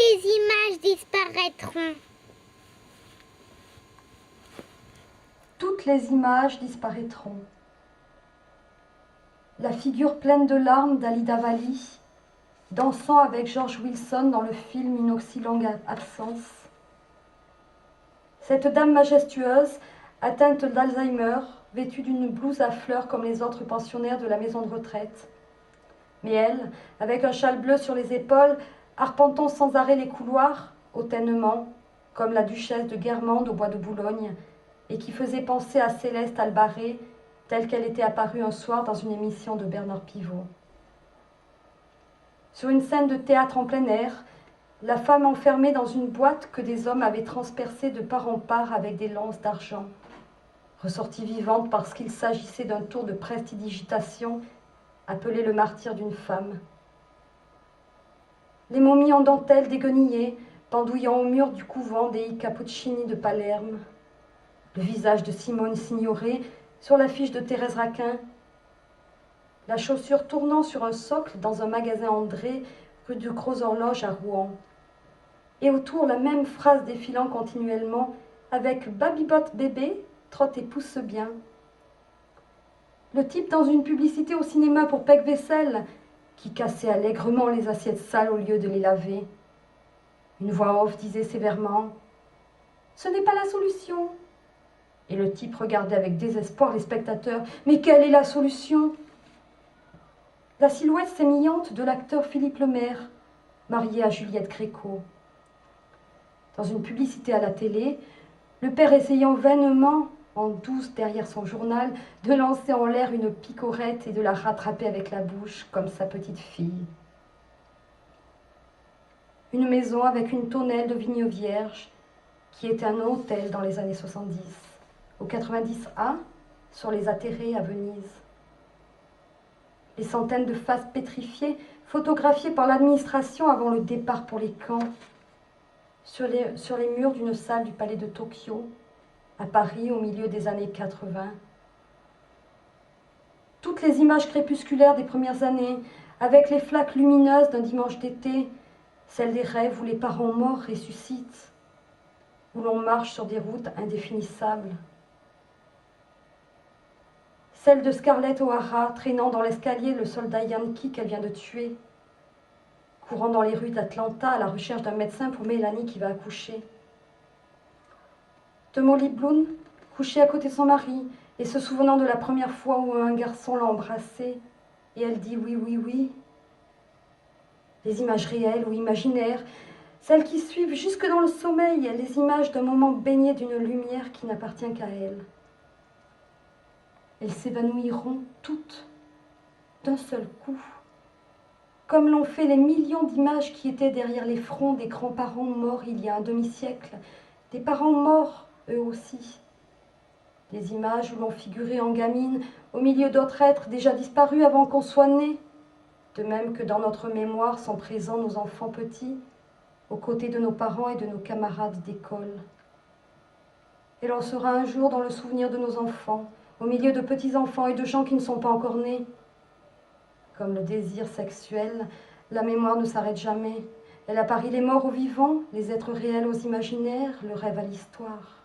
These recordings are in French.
les images disparaîtront. Toutes les images disparaîtront. La figure pleine de larmes d'Alida Valli, dansant avec George Wilson dans le film Une aussi longue absence. Cette dame majestueuse, atteinte d'Alzheimer, vêtue d'une blouse à fleurs comme les autres pensionnaires de la maison de retraite. Mais elle, avec un châle bleu sur les épaules, arpentant sans arrêt les couloirs, hautainement, comme la duchesse de Guermantes au bois de Boulogne, et qui faisait penser à Céleste Albaré, telle qu'elle était apparue un soir dans une émission de Bernard Pivot. Sur une scène de théâtre en plein air, la femme enfermée dans une boîte que des hommes avaient transpercée de part en part avec des lances d'argent, ressortie vivante parce qu'il s'agissait d'un tour de prestidigitation appelé le martyre d'une femme. Les momies en dentelle déguenillées, pendouillant au mur du couvent dei Cappuccini de Palerme, le visage de Simone Signoret sur l'affiche de Thérèse Raquin, la chaussure tournant sur un socle dans un magasin André, rue du Gros Horloge à Rouen. Et autour, la même phrase défilant continuellement avec « Babybot bébé, trotte et pousse bien ». Le type dans une publicité au cinéma pour Pec Vaisselle qui cassait allègrement les assiettes sales au lieu de les laver. Une voix off disait sévèrement « Ce n'est pas la solution ». Et le type regardait avec désespoir les spectateurs. Mais quelle est la solution? La silhouette sémillante de l'acteur Philippe Lemaire, marié à Juliette Gréco. Dans une publicité à la télé, le père essayant vainement, en douce derrière son journal, de lancer en l'air une picorette et de la rattraper avec la bouche, comme sa petite fille. Une maison avec une tonnelle de vignes vierges, qui était un hôtel dans les années 70. Au 90A, sur les atterrés à Venise. Les centaines de faces pétrifiées, photographiées par l'administration avant le départ pour les camps, sur les murs d'une salle du palais de Tokyo, à Paris au milieu des années 80. Toutes les images crépusculaires des premières années, avec les flaques lumineuses d'un dimanche d'été, celles des rêves où les parents morts ressuscitent, où l'on marche sur des routes indéfinissables. Celle de Scarlett O'Hara traînant dans l'escalier le soldat yankee qu'elle vient de tuer, courant dans les rues d'Atlanta à la recherche d'un médecin pour Mélanie qui va accoucher. De Molly Bloom, couchée à côté de son mari et se souvenant de la première fois où un garçon l'a embrassée et elle dit oui, oui, oui. Les images réelles ou imaginaires, celles qui suivent jusque dans le sommeil, les images d'un moment baigné d'une lumière qui n'appartient qu'à elle. Elles s'évanouiront toutes, d'un seul coup, comme l'ont fait les millions d'images qui étaient derrière les fronts des grands-parents morts il y a un demi-siècle, des parents morts, eux aussi. Des images où l'on figurait en gamine, au milieu d'autres êtres déjà disparus avant qu'on soit né, de même que dans notre mémoire sont présents nos enfants petits, aux côtés de nos parents et de nos camarades d'école. Et l'on sera un jour dans le souvenir de nos enfants, au milieu de petits-enfants et de gens qui ne sont pas encore nés. Comme le désir sexuel, la mémoire ne s'arrête jamais. Elle apparie les morts aux vivants, les êtres réels aux imaginaires, le rêve à l'histoire.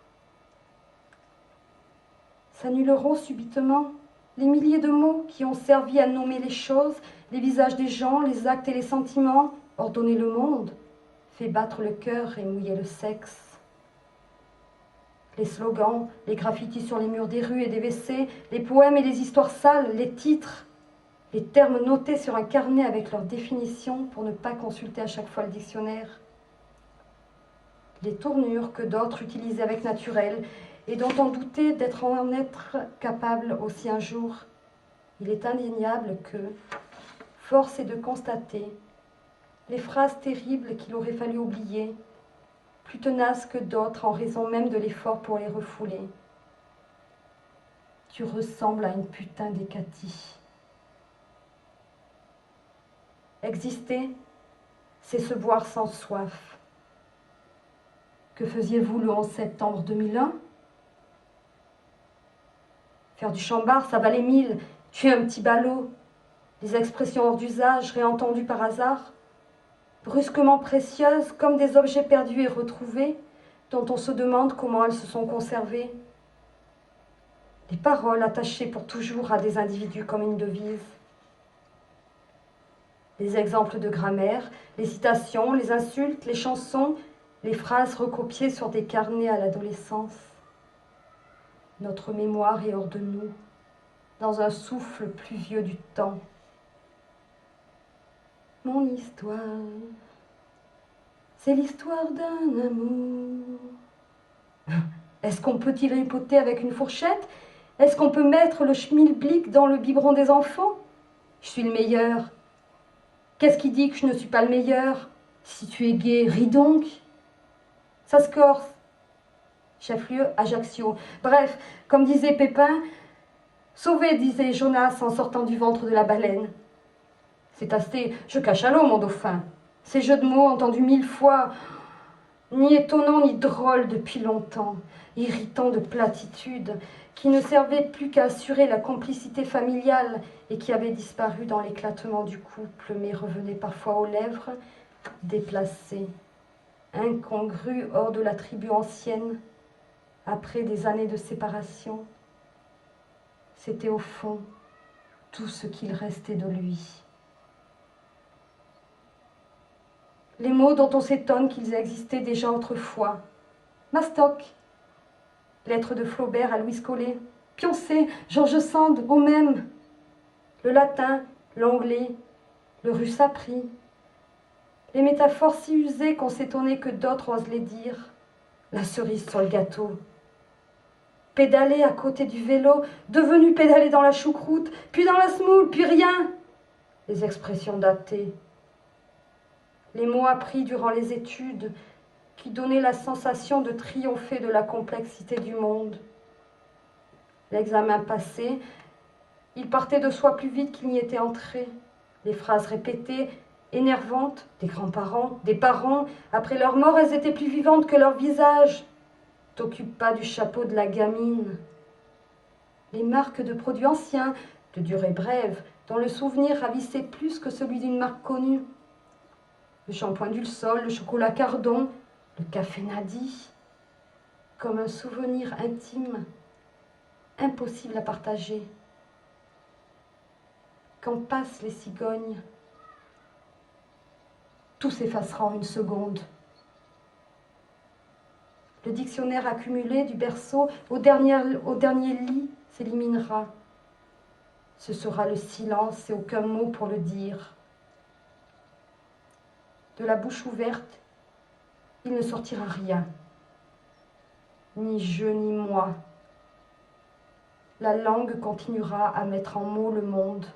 S'annuleront subitement les milliers de mots qui ont servi à nommer les choses, les visages des gens, les actes et les sentiments, ordonner le monde, fait battre le cœur et mouiller le sexe. Les slogans, les graffitis sur les murs des rues et des WC, les poèmes et les histoires sales, les titres, les termes notés sur un carnet avec leur définition pour ne pas consulter à chaque fois le dictionnaire. Les tournures que d'autres utilisaient avec naturel et dont on doutait d'être en être capable aussi un jour. Il est indéniable que, force est de constater, les phrases terribles qu'il aurait fallu oublier, plus tenaces que d'autres en raison même de l'effort pour les refouler. Tu ressembles à une putain d'Hécatie. Exister, c'est se boire sans soif. Que faisiez-vous le 11 septembre 2001 ? Faire du chambard, ça valait 1000. Tu es un petit ballot. Des expressions hors d'usage, réentendues par hasard. brusquement précieuses comme des objets perdus et retrouvés, dont on se demande comment elles se sont conservées. Les paroles attachées pour toujours à des individus comme une devise. Les exemples de grammaire, les citations, les insultes, les chansons, les phrases recopiées sur des carnets à l'adolescence. Notre mémoire est hors de nous, dans un souffle pluvieux du temps. Mon histoire, c'est l'histoire d'un amour. Est-ce qu'on peut tripoter avec une fourchette? Est-ce qu'on peut mettre le schmilblick dans le biberon des enfants? Je suis le meilleur. Qu'est-ce qui dit que je ne suis pas le meilleur? Si tu es gai, ris donc. Ça se corse. Chef-lieu, Ajaccio. Bref, comme disait Pépin, sauvé, disait Jonas en sortant du ventre de la baleine. C'est assez, je cache à l'eau, mon dauphin. Ces jeux de mots entendus 1000 fois, ni étonnants ni drôles depuis longtemps, irritants de platitude, qui ne servaient plus qu'à assurer la complicité familiale et qui avaient disparu dans l'éclatement du couple, mais revenaient parfois aux lèvres, déplacés, incongrus hors de la tribu ancienne, après des années de séparation. C'était au fond tout ce qu'il restait de lui. Les mots dont on s'étonne qu'ils existaient déjà autrefois. Mastoc, lettre de Flaubert à Louise Collet, Pioncé, George Sand, au même. Le latin, l'anglais, le russe appris. Les métaphores si usées qu'on s'étonnait que d'autres osent les dire. La cerise sur le gâteau. Pédaler à côté du vélo, devenu pédaler dans la choucroute, puis dans la semoule, puis rien. Les expressions datées. Les mots appris durant les études qui donnaient la sensation de triompher de la complexité du monde. L'examen passé, il partait de soi plus vite qu'il n'y était entré. Les phrases répétées, énervantes, des grands-parents, des parents, après leur mort, elles étaient plus vivantes que leur visage. T'occupe pas du chapeau de la gamine. Les marques de produits anciens, de durée brève, dont le souvenir ravissait plus que celui d'une marque connue. Le shampoing Dulsol, le chocolat Cardon, le café Nadi, comme un souvenir intime, impossible à partager. Quand passent les cigognes, tout s'effacera en une seconde. Le dictionnaire accumulé du berceau au dernier lit s'éliminera. Ce sera le silence et aucun mot pour le dire. De la bouche ouverte, il ne sortira rien. Ni je ni moi. La langue continuera à mettre en mots le monde.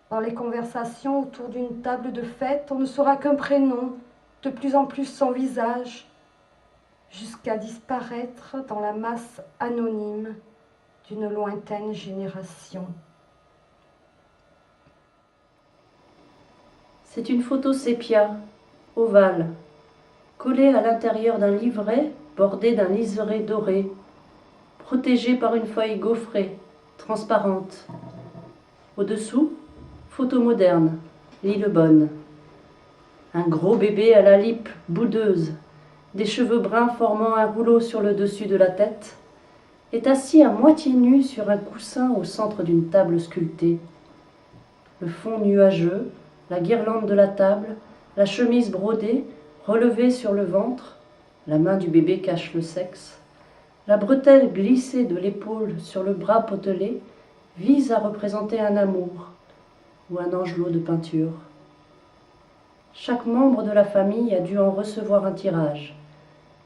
Dans les conversations autour d'une table de fête, on ne saura qu'un prénom, de plus en plus son visage, jusqu'à disparaître dans la masse anonyme d'une lointaine génération. C'est une photo sépia, ovale, collée à l'intérieur d'un livret bordé d'un liseré doré, protégé par une feuille gaufrée, transparente. Au-dessous, photo moderne, Lillebonne. Un gros bébé à la lippe boudeuse, des cheveux bruns formant un rouleau sur le dessus de la tête, est assis à moitié nu sur un coussin au centre d'une table sculptée. Le fond nuageux, la guirlande de la table, la chemise brodée, relevée sur le ventre, la main du bébé cache le sexe, la bretelle glissée de l'épaule sur le bras potelé vise à représenter un amour ou un angelot de peinture. Chaque membre de la famille a dû en recevoir un tirage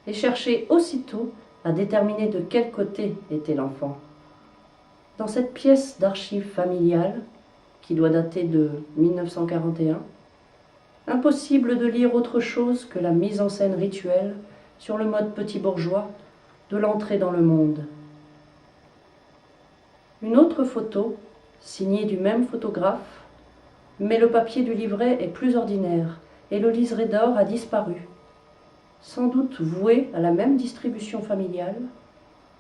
et chercher aussitôt à déterminer de quel côté était l'enfant. Dans cette pièce d'archives familiales, qui doit dater de 1941, impossible de lire autre chose que la mise en scène rituelle sur le mode petit bourgeois de l'entrée dans le monde. Une autre photo, signée du même photographe, mais le papier du livret est plus ordinaire et le liseré d'or a disparu. Sans doute vouée à la même distribution familiale,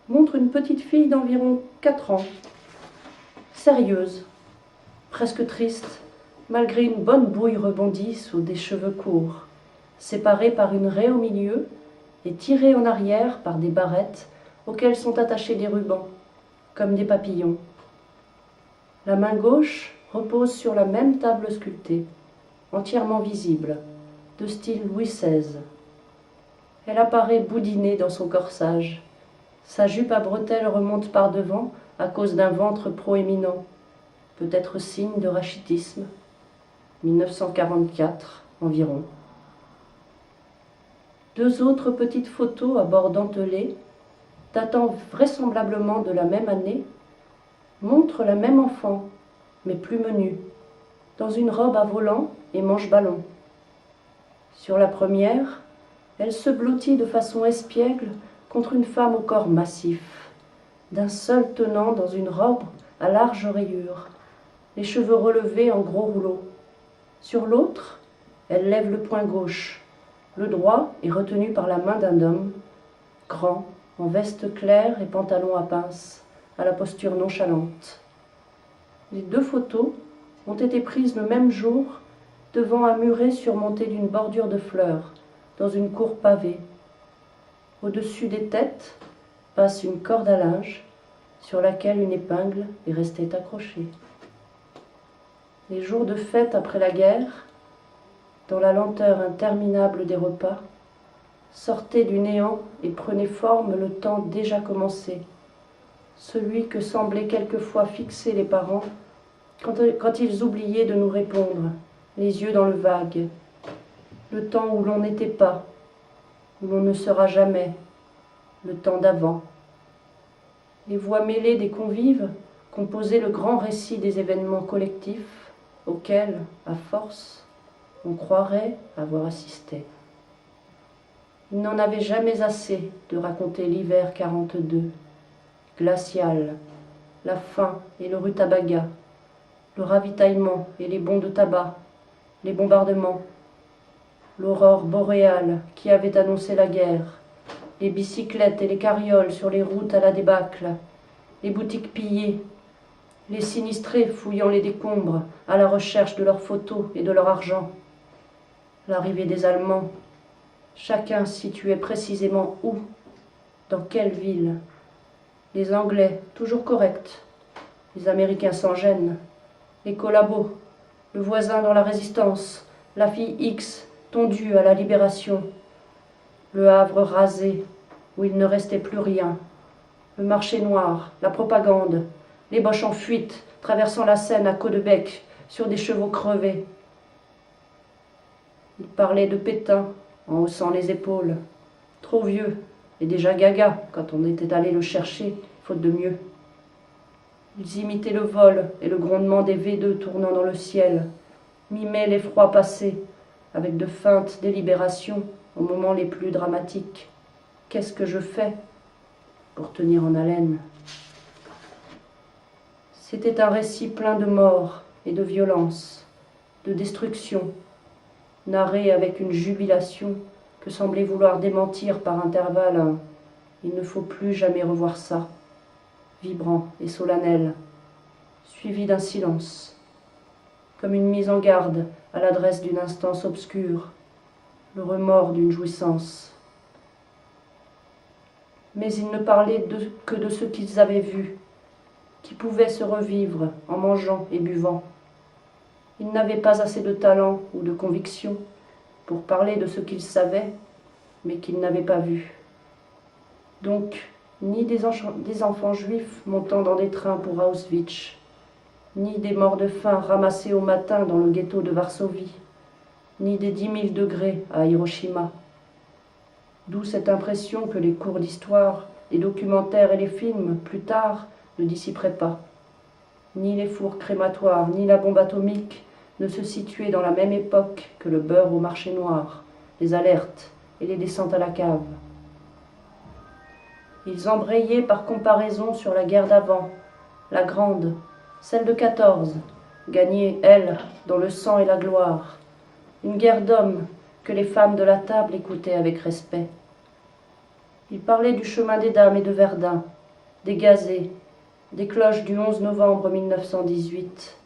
montre une petite fille d'environ 4 ans, sérieuse, presque triste, malgré une bonne bouille rebondie sous des cheveux courts, séparés par une raie au milieu et tirés en arrière par des barrettes auxquelles sont attachés des rubans, comme des papillons. La main gauche repose sur la même table sculptée, entièrement visible, de style Louis XVI. Elle apparaît boudinée dans son corsage. Sa jupe à bretelles remonte par devant à cause d'un ventre proéminent, peut-être signe de rachitisme. 1944 environ. Deux autres petites photos à bord dentelé, datant vraisemblablement de la même année, montrent la même enfant, mais plus menue, dans une robe à volants et manche-ballon. Sur la première, elle se blottit de façon espiègle contre une femme au corps massif, d'un seul tenant dans une robe à larges rayures, les cheveux relevés en gros rouleaux. Sur l'autre, elle lève le poing gauche, le droit est retenu par la main d'un homme, grand, en veste claire et pantalon à pinces, à la posture nonchalante. Les deux photos ont été prises le même jour devant un muret surmonté d'une bordure de fleurs, dans une cour pavée. Au-dessus des têtes passe une corde à linge sur laquelle une épingle est restée accrochée. Les jours de fête après la guerre, dans la lenteur interminable des repas, sortaient du néant et prenaient forme le temps déjà commencé, celui que semblaient quelquefois fixer les parents quand ils oubliaient de nous répondre, les yeux dans le vague, le temps où l'on n'était pas, où l'on ne sera jamais, le temps d'avant. Les voix mêlées des convives composaient le grand récit des événements collectifs auxquels, à force, on croirait avoir assisté. Il n'en avait jamais assez de raconter l'hiver 42, glacial, la faim et le rutabaga, le ravitaillement et les bons de tabac, les bombardements, l'aurore boréale qui avait annoncé la guerre, les bicyclettes et les carrioles sur les routes à la débâcle, les boutiques pillées, les sinistrés fouillant les décombres à la recherche de leurs photos et de leur argent, l'arrivée des Allemands, chacun situait précisément où, dans quelle ville, les Anglais toujours corrects, les Américains sans gêne, les collabos, le voisin dans la résistance, la fille X tondue à la libération, le Havre rasé où il ne restait plus rien, le marché noir, la propagande, les boches en fuite traversant la Seine à Caudebec sur des chevaux crevés. Il parlait de Pétain en haussant les épaules, trop vieux et déjà gaga quand on était allé le chercher, faute de mieux. Ils imitaient le vol et le grondement des V2 tournant dans le ciel, mimaient l'effroi passé, avec de feintes délibérations aux moments les plus dramatiques. Qu'est-ce que je fais pour tenir en haleine? C'était un récit plein de mort et de violence, de destruction, narré avec une jubilation que semblait vouloir démentir par intervalles un « il ne faut plus jamais revoir ça », vibrant et solennel, suivi d'un silence, comme une mise en garde à l'adresse d'une instance obscure, le remords d'une jouissance. Mais ils ne parlaient que de ce qu'ils avaient vu, qui pouvait se revivre en mangeant et buvant. Ils n'avaient pas assez de talent ou de conviction pour parler de ce qu'ils savaient, mais qu'ils n'avaient pas vu. Donc, ni des enfants juifs montant dans des trains pour Auschwitz, ni des morts de faim ramassés au matin dans le ghetto de Varsovie, ni des 10 000 degrés à Hiroshima. D'où cette impression que les cours d'histoire, les documentaires et les films, plus tard, ne dissiperaient pas. Ni les fours crématoires, ni la bombe atomique ne se situaient dans la même époque que le beurre au marché noir, les alertes et les descentes à la cave. Ils embrayaient par comparaison sur la guerre d'avant, la grande, celle de 14, gagnée, elle, dans le sang et la gloire, une guerre d'hommes que les femmes de la table écoutaient avec respect. Ils parlaient du chemin des dames et de Verdun, des gazés, des cloches du 11 novembre 1918.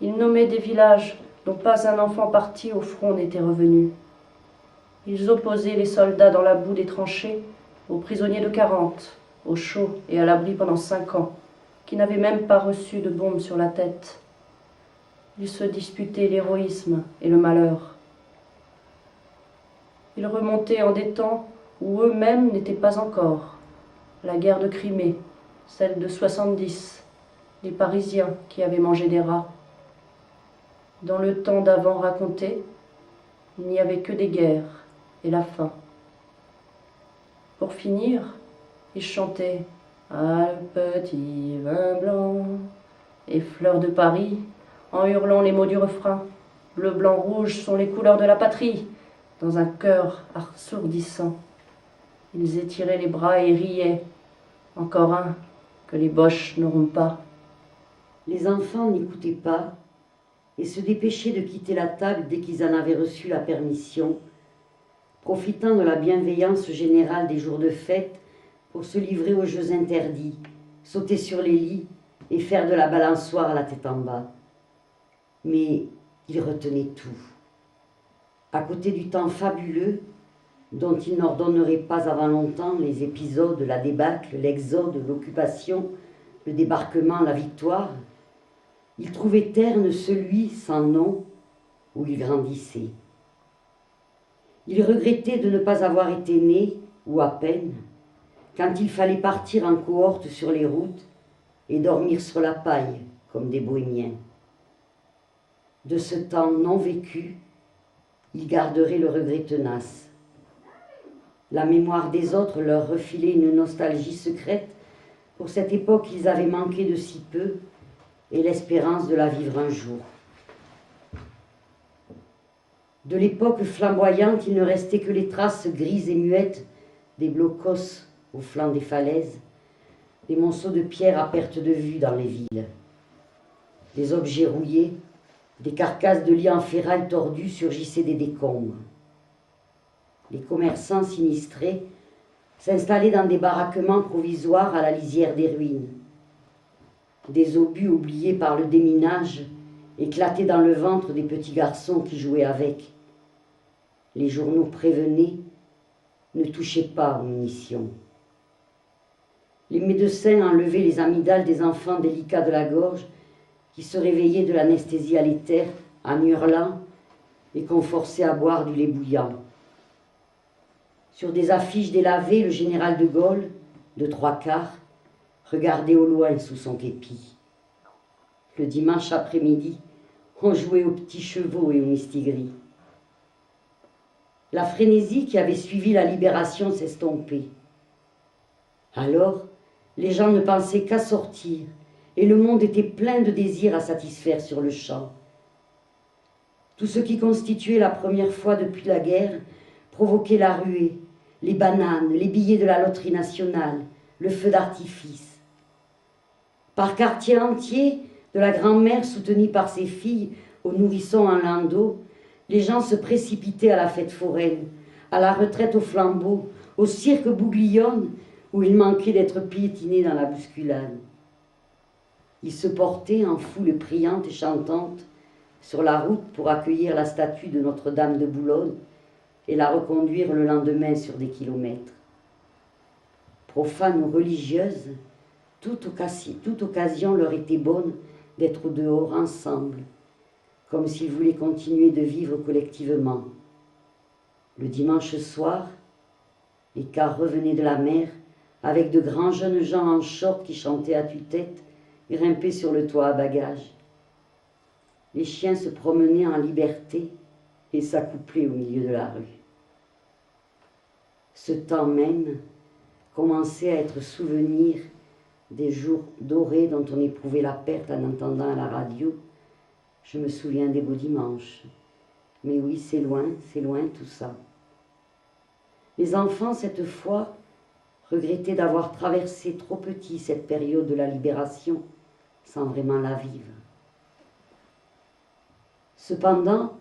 Ils nommaient des villages dont pas un enfant parti au front n'était revenu. Ils opposaient les soldats dans la boue des tranchées aux prisonniers de 40, au chaud et à l'abri pendant 5 ans, qui n'avaient même pas reçu de bombe sur la tête. Ils se disputaient l'héroïsme et le malheur. Ils remontaient en des temps où eux-mêmes n'étaient pas encore. La guerre de Crimée, celle de 70, les Parisiens qui avaient mangé des rats. Dans le temps d'avant raconté, il n'y avait que des guerres et la faim. Pour finir, ils chantaient « Ah, le petit vin blanc » et « Fleurs de Paris » en hurlant les mots du refrain. « Bleu, blanc, rouge sont les couleurs de la patrie » dans un chœur assourdissant. Ils étiraient les bras et riaient. Encore un que les boches n'auront pas. Les enfants n'écoutaient pas et se dépêchaient de quitter la table dès qu'ils en avaient reçu la permission, profitant de la bienveillance générale des jours de fête pour se livrer aux jeux interdits, sauter sur les lits et faire de la balançoire à la tête en bas. Mais ils retenaient tout. À côté du temps fabuleux, dont ils n'ordonneraient pas avant longtemps les épisodes, la débâcle, l'exode, l'occupation, le débarquement, la victoire, ils trouvaient terne celui sans nom où ils grandissaient. Ils regrettaient de ne pas avoir été nés, ou à peine, quand il fallait partir en cohorte sur les routes et dormir sur la paille comme des bohémiens. De ce temps non vécu, ils garderaient le regret tenace. La mémoire des autres leur refilait une nostalgie secrète pour cette époque qu'ils avaient manqué de si peu et l'espérance de la vivre un jour. De l'époque flamboyante, il ne restait que les traces grises et muettes des blocos au flanc des falaises, des monceaux de pierre à perte de vue dans les villes, des objets rouillés, des carcasses de lits en ferraille tordus surgissaient des décombres. Les commerçants sinistrés s'installaient dans des baraquements provisoires à la lisière des ruines. Des obus oubliés par le déminage éclataient dans le ventre des petits garçons qui jouaient avec. Les journaux prévenaient, ne touchez pas aux munitions. Les médecins enlevaient les amygdales des enfants délicats de la gorge qui se réveillaient de l'anesthésie à l'éther en hurlant et qu'on forçait à boire du lait bouillant. Sur des affiches délavées, le général de Gaulle, de 3/4, regardait au loin sous son képi. Le dimanche après-midi, on jouait aux petits chevaux et aux mistigris. La frénésie qui avait suivi la libération s'estompait. Alors, les gens ne pensaient qu'à sortir, et le monde était plein de désirs à satisfaire sur le champ. Tout ce qui constituait la première fois depuis la guerre provoquait la ruée, les bananes, les billets de la loterie nationale, le feu d'artifice. Par quartier entier, de la grand-mère soutenue par ses filles aux nourrissons en landau, les gens se précipitaient à la fête foraine, à la retraite au flambeau, au cirque Bouglione, où il manquait d'être piétiné dans la bousculade. Ils se portaient en foule priante et chantante sur la route pour accueillir la statue de Notre-Dame de Boulogne et la reconduire le lendemain sur des kilomètres. Profanes ou religieuses, toute occasion leur était bonne d'être dehors ensemble, comme s'ils voulaient continuer de vivre collectivement. Le dimanche soir, les cars revenaient de la mer avec de grands jeunes gens en short qui chantaient à tue-tête, grimpés sur le toit à bagages. Les chiens se promenaient en liberté et s'accouplaient au milieu de la rue. Ce temps même commençait à être souvenir des jours dorés dont on éprouvait la perte en entendant à la radio. Je me souviens des beaux dimanches. Mais oui, c'est loin tout ça. Les enfants, cette fois, regrettaient d'avoir traversé trop petit cette période de la libération sans vraiment la vivre. Cependant,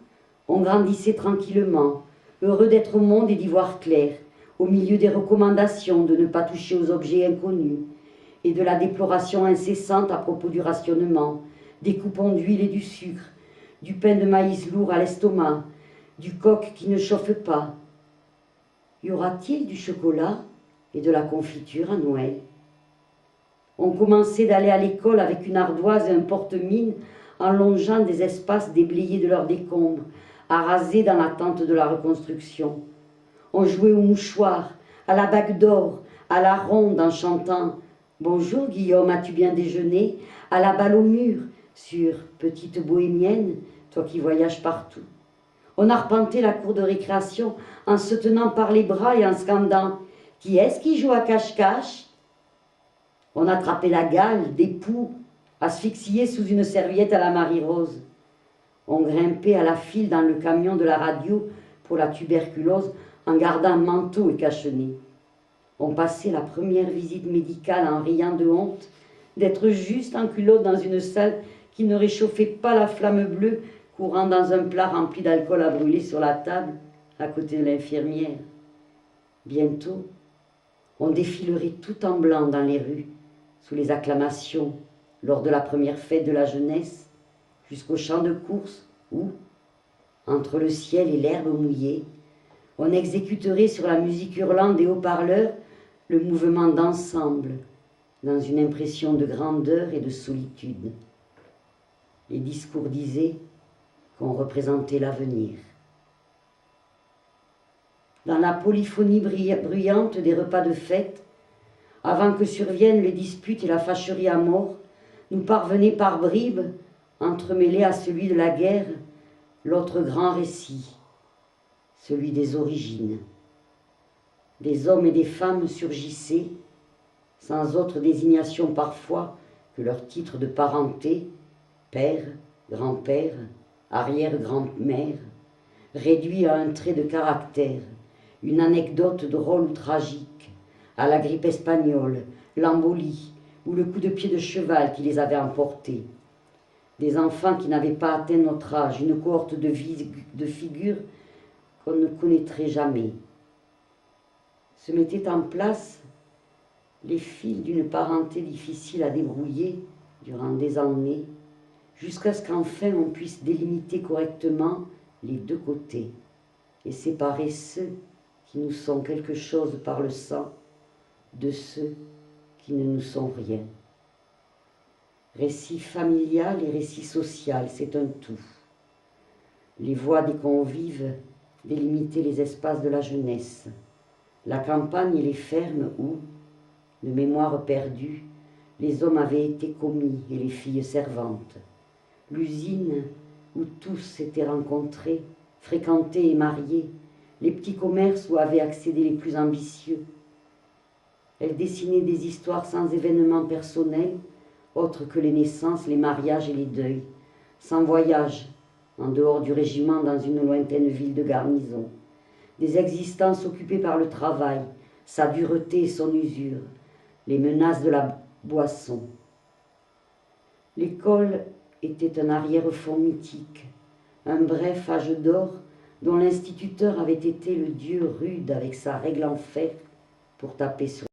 on grandissait tranquillement, heureux d'être au monde et d'y voir clair, au milieu des recommandations de ne pas toucher aux objets inconnus et de la déploration incessante à propos du rationnement, des coupons d'huile et du sucre, du pain de maïs lourd à l'estomac, du coq qui ne chauffe pas. Y aura-t-il du chocolat et de la confiture à Noël? On commençait d'aller à l'école avec une ardoise et un porte-mine en longeant des espaces déblayés de leurs décombres, à raser dans l'attente de la reconstruction. On jouait au mouchoir, à la bague d'or, à la ronde en chantant « Bonjour Guillaume, as-tu bien déjeuné ?» à la balle au mur, sur « Petite bohémienne, toi qui voyages partout ». On arpentait la cour de récréation en se tenant par les bras et en scandant « Qui est-ce qui joue à cache-cache ?» On attrapait la gale, des poux, asphyxiés sous une serviette à la Marie-Rose. On grimpait à la file dans le camion de la radio pour la tuberculose en gardant manteau et cache-nez. On passait la première visite médicale en riant de honte d'être juste en culotte dans une salle qui ne réchauffait pas la flamme bleue courant dans un plat rempli d'alcool à brûler sur la table à côté de l'infirmière. Bientôt, on défilerait tout en blanc dans les rues, sous les acclamations, lors de la première fête de la jeunesse, jusqu'au champ de course où, entre le ciel et l'herbe mouillée, on exécuterait sur la musique hurlante des haut-parleurs le mouvement d'ensemble, dans une impression de grandeur et de solitude. Les discours disaient qu'on représentait l'avenir. Dans la polyphonie bruyante des repas de fête, avant que surviennent les disputes et la fâcherie à mort, nous parvenait par bribes, entremêlés à celui de la guerre, l'autre grand récit, celui des origines. Des hommes et des femmes surgissaient, sans autre désignation parfois que leur titre de parenté, père, grand-père, arrière-grand-mère, réduits à un trait de caractère, une anecdote drôle ou tragique, à la grippe espagnole, l'embolie ou le coup de pied de cheval qui les avait emportés. Des enfants qui n'avaient pas atteint notre âge, une cohorte de figures qu'on ne connaîtrait jamais. Se mettaient en place les fils d'une parenté difficile à débrouiller durant des années, jusqu'à ce qu'enfin on puisse délimiter correctement les deux côtés et séparer ceux qui nous sont quelque chose par le sang de ceux qui ne nous sont rien. Récit familial et récit social, c'est un tout. Les voix des convives délimitaient les espaces de la jeunesse, la campagne et les fermes où, de mémoire perdue, les hommes avaient été commis et les filles servantes, l'usine où tous s'étaient rencontrés, fréquentés et mariés, les petits commerces où avaient accédé les plus ambitieux. Elle dessinait des histoires sans événements personnels, autres que les naissances, les mariages et les deuils, sans voyage, en dehors du régiment dans une lointaine ville de garnison, des existences occupées par le travail, sa dureté et son usure, les menaces de la boisson. L'école était un arrière-fond mythique, un bref âge d'or dont l'instituteur avait été le dieu rude avec sa règle en fer pour taper sur